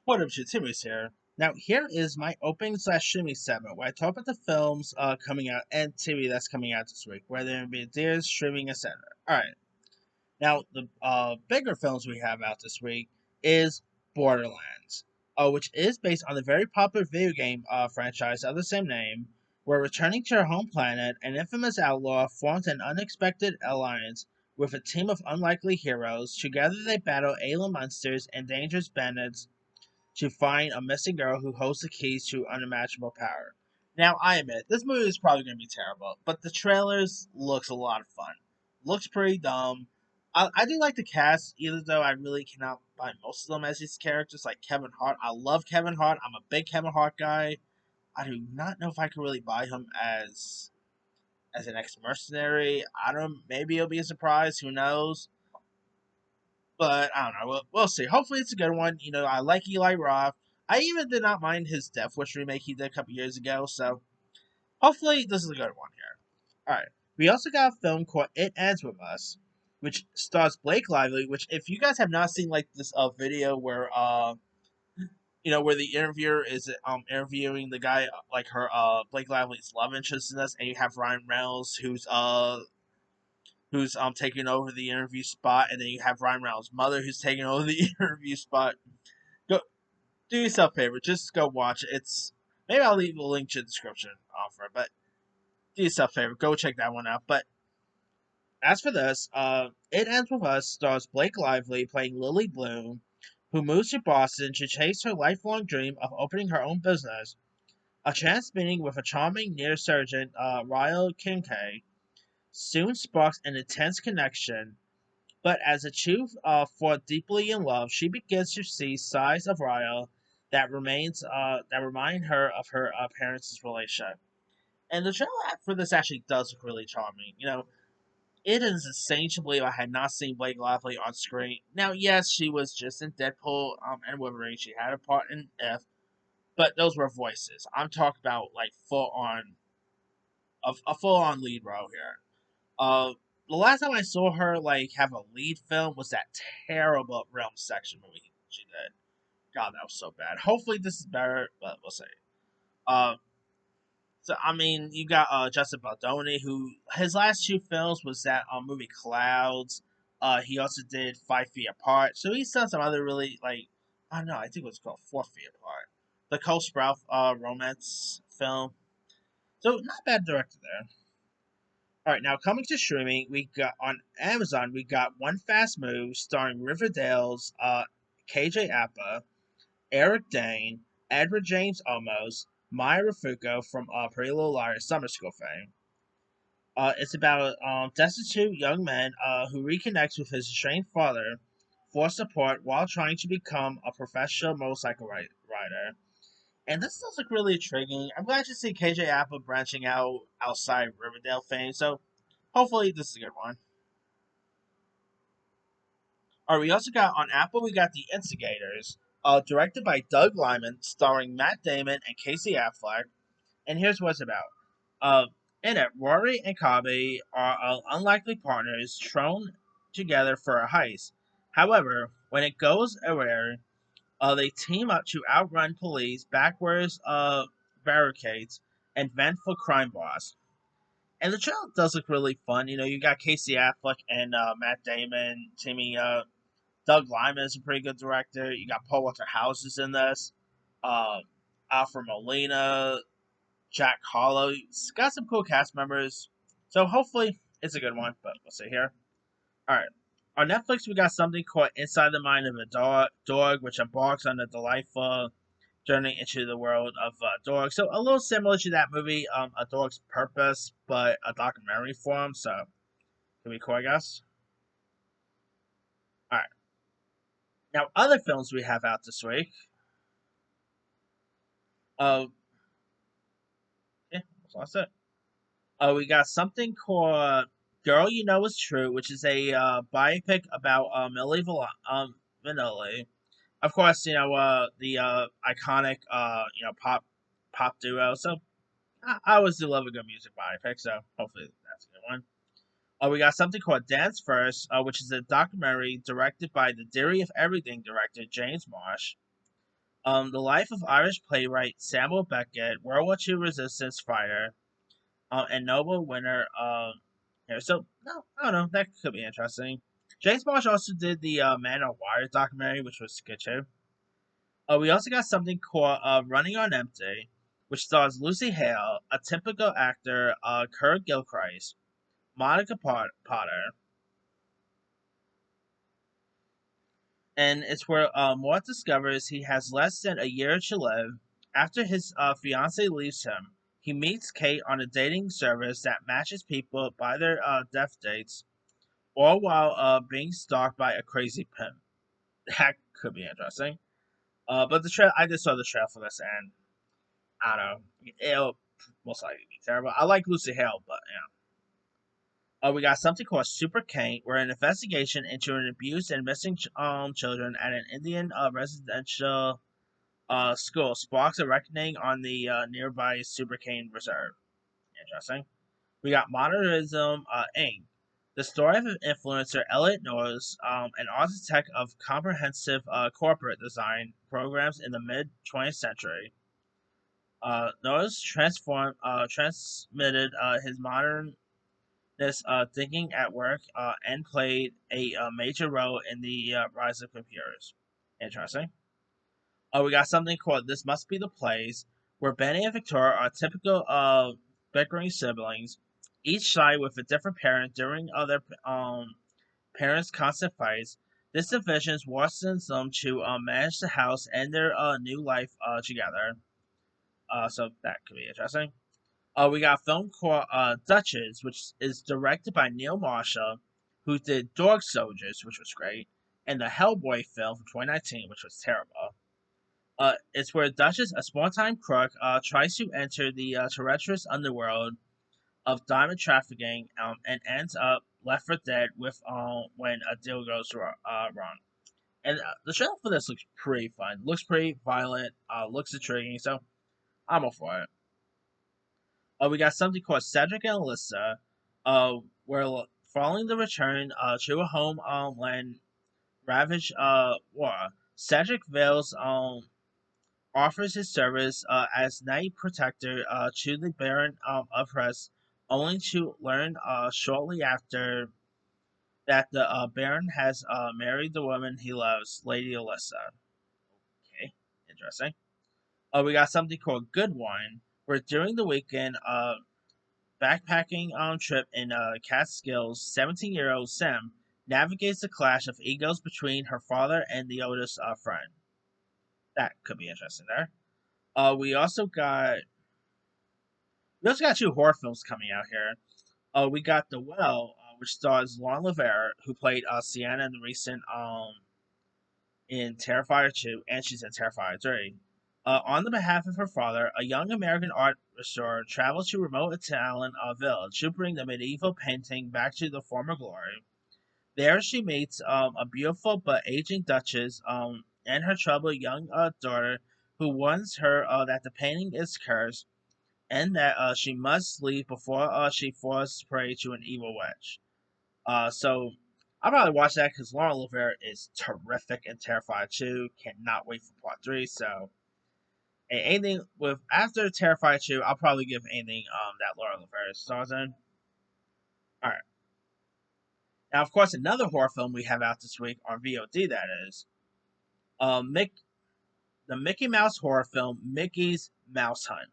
What up, Shitsumi's here. Now, here is my opening slash streaming segment where I talk about the films coming out and TV that's coming out this week, whether it be theaters, streaming, etc. Alright, now the bigger films we have out this week is Borderlands, which is based on the very popular video game franchise of the same name, where returning to her home planet, an infamous outlaw forms an unexpected alliance with a team of unlikely heroes. Together they battle alien monsters and dangerous bandits to find a missing girl who holds the keys to unimaginable power. Now, I admit, this movie is probably going to be terrible, but the trailers looks a lot of fun. Looks pretty dumb. I do like the cast, even though I really cannot buy most of them as these characters, like Kevin Hart. I love Kevin Hart. I'm a big Kevin Hart guy. I do not know if I can really buy him as an ex-mercenary. I don't. Maybe it'll be a surprise. Who knows? But I don't know. We'll see. Hopefully, it's a good one. I like Eli Roth. I even did not mind his Death Wish remake he did a couple years ago. So hopefully, this is a good one here. All right. We also got a film called It Ends with Us, which stars Blake Lively. Which, if you guys have not seen like this video where where the interviewer is interviewing the guy like her Blake Lively's love interest in this, and you have Ryan Reynolds who's taking over the interview spot, and then you have Ryan Reynolds' mother who's taking over the interview spot. Go do yourself a favor, just go watch it. It's maybe I'll leave a link to the description for it, but do yourself a favor, go check that one out. But as for this, It Ends with Us stars Blake Lively playing Lily Bloom, who moves to Boston to chase her lifelong dream of opening her own business. A chance meeting with a charming neurosurgeon, Ryle Kincaid, soon sparks an intense connection. But as the two fall deeply in love, she begins to see sides of Ryle that remind her of her parents' relationship. And the trailer for this actually does look really charming. It is insane to believe I had not seen Blake Lively on screen. Now, yes, she was just in Deadpool and Wolverine. She had a part in F, but those were voices. I'm talking about like a full on lead role here. Uh, the last time I saw her like have a lead film was that terrible Realm Section movie she did. God, that was so bad. Hopefully this is better, but we'll see. Uh, so I mean, you got Justin Baldoni, who his last two films was that movie Clouds. He also did 5 Feet Apart. So he's done some other really like I don't know. I think it was called 4 Feet Apart, the Cole Sprout romance film. So not bad director there. All right, now coming to streaming, we got on Amazon. We got One Fast Move, starring Riverdale's KJ Apa, Eric Dane, Edward James Olmos, Maya Rafuko from Pretty Little Liars Summer School fame. It's about a destitute young man who reconnects with his estranged father for support while trying to become a professional motorcycle rider. And this does look really intriguing. I'm glad to see KJ Apa branching out outside Riverdale fame. So hopefully this is a good one. All right, we also got on Apple. We got The Instigators, directed by Doug Lyman, starring Matt Damon and Casey Affleck. And here's what it's about. Uh, in it, Rory and Kabe are unlikely partners thrown together for a heist. However, when it goes awry, they team up to outrun police, backwards barricades, and vengeful crime boss. And the trailer does look really fun. You got Casey Affleck and Matt Damon teaming up. Doug Lyman is a pretty good director. You got Paul Walter Houses in this. Uh, Alfred Molina, Jack Harlow. It's got some cool cast members. So hopefully it's a good one, but we'll see here. Alright. On Netflix, we got something called Inside the Mind of a Dog, which embarks on a delightful journey into the world of dogs. So a little similar to that movie, A Dog's Purpose, but a documentary form. So, can be cool, I guess. Alright. Now, other films we have out this week. Uh, yeah, that's it. We got something called "Girl You Know Is True," which is a biopic about Millie Vanilli. Of course, the iconic pop duo. So I always do love a good music biopic. So hopefully that's a good one. We got something called Dance First, which is a documentary directed by the Theory of Everything director James Marsh. The life of Irish playwright Samuel Beckett, World War II resistance fighter, and Nobel winner. Here, so no, I don't know. That could be interesting. James Marsh also did the Man on Wire documentary, which was good too. We also got something called Running on Empty, which stars Lucy Hale, a typical actor, Kurt Gilchrist, Monica Potter, and it's where Mort discovers he has less than a year to live. After his fiance leaves him, he meets Kate on a dating service that matches people by their death dates, all while being stalked by a crazy pimp. That could be interesting. But the trail, I just saw the trail for this, and I don't know, it'll most likely be terrible. I like Lucy Hale, but we got something called Super Kane, where an investigation into an abused and missing children at an Indian residential school sparks a reckoning on the nearby Super Kane Reserve. Interesting. We got Modernism Inc., the story of an influencer, Elliot Norris, an architect of comprehensive corporate design programs in the mid 20th century. Norris transmitted his modernist thinking at work and played a major role in the rise of computers. Interesting. We got something called This Must Be the Place, where Benny and Victoria are typical bickering siblings, each side with a different parent during other parents' constant fights. This division worsens them to manage the house and their new life together. So that could be interesting. We got a film called Duchess, which is directed by Neil Marshall, who did Dog Soldiers, which was great, and the Hellboy film from 2019, which was terrible. It's where Duchess, a small-time crook, tries to enter the treacherous underworld of diamond trafficking and ends up left for dead with when a deal goes wrong. And the trailer for this looks pretty fun. Looks pretty violent. Looks intriguing. So I'm all for it. We got something called Cedric and Alyssa, where following the return to a homeland ravaged war, Cedric Vales offers his service as Night Protector to the Baron of Rest, only to learn shortly after that the Baron has married the woman he loves, Lady Alyssa. Okay, interesting. We got something called Good Wine, where during the weekend backpacking trip in Catskills, 17-year-old Sam navigates the clash of egos between her father and the oldest friend. That could be interesting there. We also got two horror films coming out here. We got The Well, which stars Lauren Laverne, who played Sienna in the recent in Terrifier 2, and she's in Terrifier 3. On the behalf of her father, a young American art restorer travels to remote Italian village to bring the medieval painting back to the former glory. There, she meets a beautiful but aging duchess and her troubled young daughter, who warns her that the painting is cursed and that she must leave before she falls prey to an evil witch. So I'll probably watch that because Lauren Laverne is terrific and Terrified 2. Cannot wait for part 3. So anything with after Terrified 2, I'll probably give anything that Lauren Laverne stars in. Alright. Now of course another horror film we have out this week on VOD that is Mick the Mickey Mouse horror film Mickey's Mouse Hunt.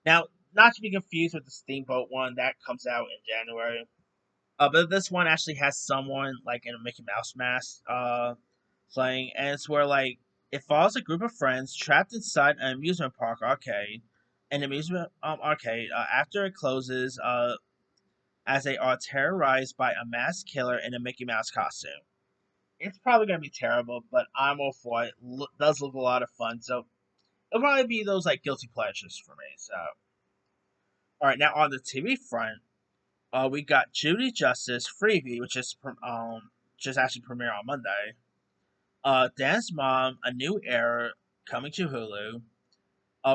Now, not to be confused with the Steamboat one that comes out in January. But this one actually has someone like in a Mickey Mouse mask playing, and it's where like it follows a group of friends trapped inside an amusement park arcade, an amusement arcade after it closes as they are terrorized by a masked killer in a Mickey Mouse costume. It's probably gonna be terrible, but I'm all for it. Does look a lot of fun, so it'll probably be those like guilty pleasures for me. So, all right, now on the TV front, we got Judy Justice Freebie, which is just actually premiere on Monday. Dance Mom, A New Era, coming to Hulu.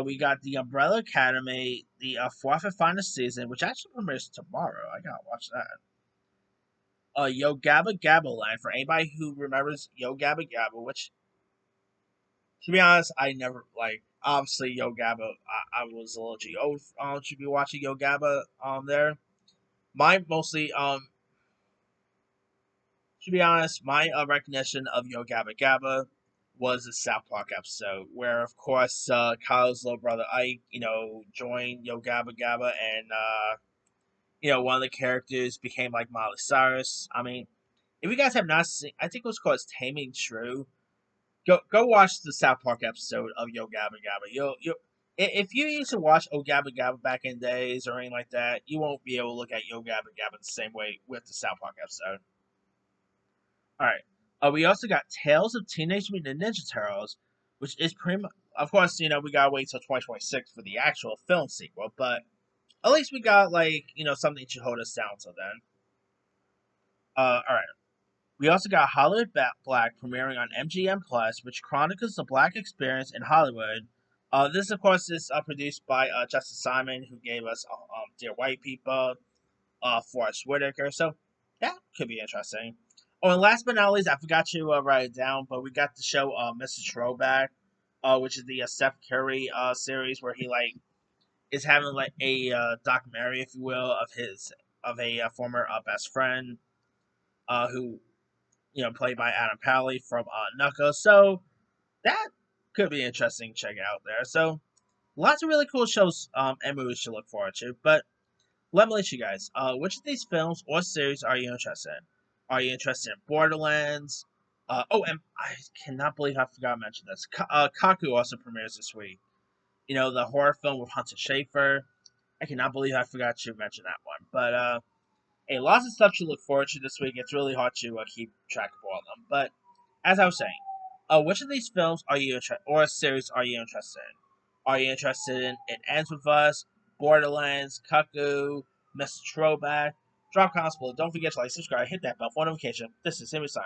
We got The Umbrella Academy, the fourth and final season, which actually premieres tomorrow. I gotta watch that. Yo Gabba Gabba Land, for anybody who remembers Yo Gabba Gabba, which To be honest, I never like obviously Yo Gabba. I was a little too old to be watching Yo Gabba there. My mostly to be honest, my recognition of Yo Gabba Gabba was a South Park episode where, of course, Kyle's little brother Ike, joined Yo Gabba Gabba, and one of the characters became like Miley Cyrus. I mean, if you guys have not seen, I think it was called Taming Shrew. Go watch the South Park episode of Yo Gabba Gabba. If you used to watch O Gabba Gabba back in days or anything like that, you won't be able to look at Yo Gabba Gabba the same way with the South Park episode. All right. We also got Tales of Teenage Mutant Ninja Turtles, which is pretty much, of course, we gotta wait till 2026 for the actual film sequel, but at least we got something to hold us down till then. All right. We also got Hollywood Black premiering on MGM Plus, which chronicles the Black experience in Hollywood. This, of course, is produced by Justin Simon, who gave us Dear White People, Forrest Whitaker. So that could be interesting. Oh, and last but not least, I forgot to write it down, but we got the show Mr. Throwback, which is the Steph Curry series where he is having like a documentary, if you will, of a former best friend who played by Adam Pally from Knuckles. So that could be interesting to check out there. So lots of really cool shows and movies to look forward to. But let me let you guys. Which of these films or series are you interested in? Are you interested in Borderlands? And I cannot believe I forgot to mention this. Kaku also premieres this week. The horror film with Hunter Schafer. I cannot believe I forgot to mention that one. But hey, lots of stuff to look forward to this week. It's really hard to keep track of all of them. But as I was saying, which of these films are you or series are you interested in? Are you interested in It Ends With Us, Borderlands, Cuckoo, Mr. Throwback? Drop comments below. Don't forget to like, subscribe, hit that bell for notification. This is Sammy signing.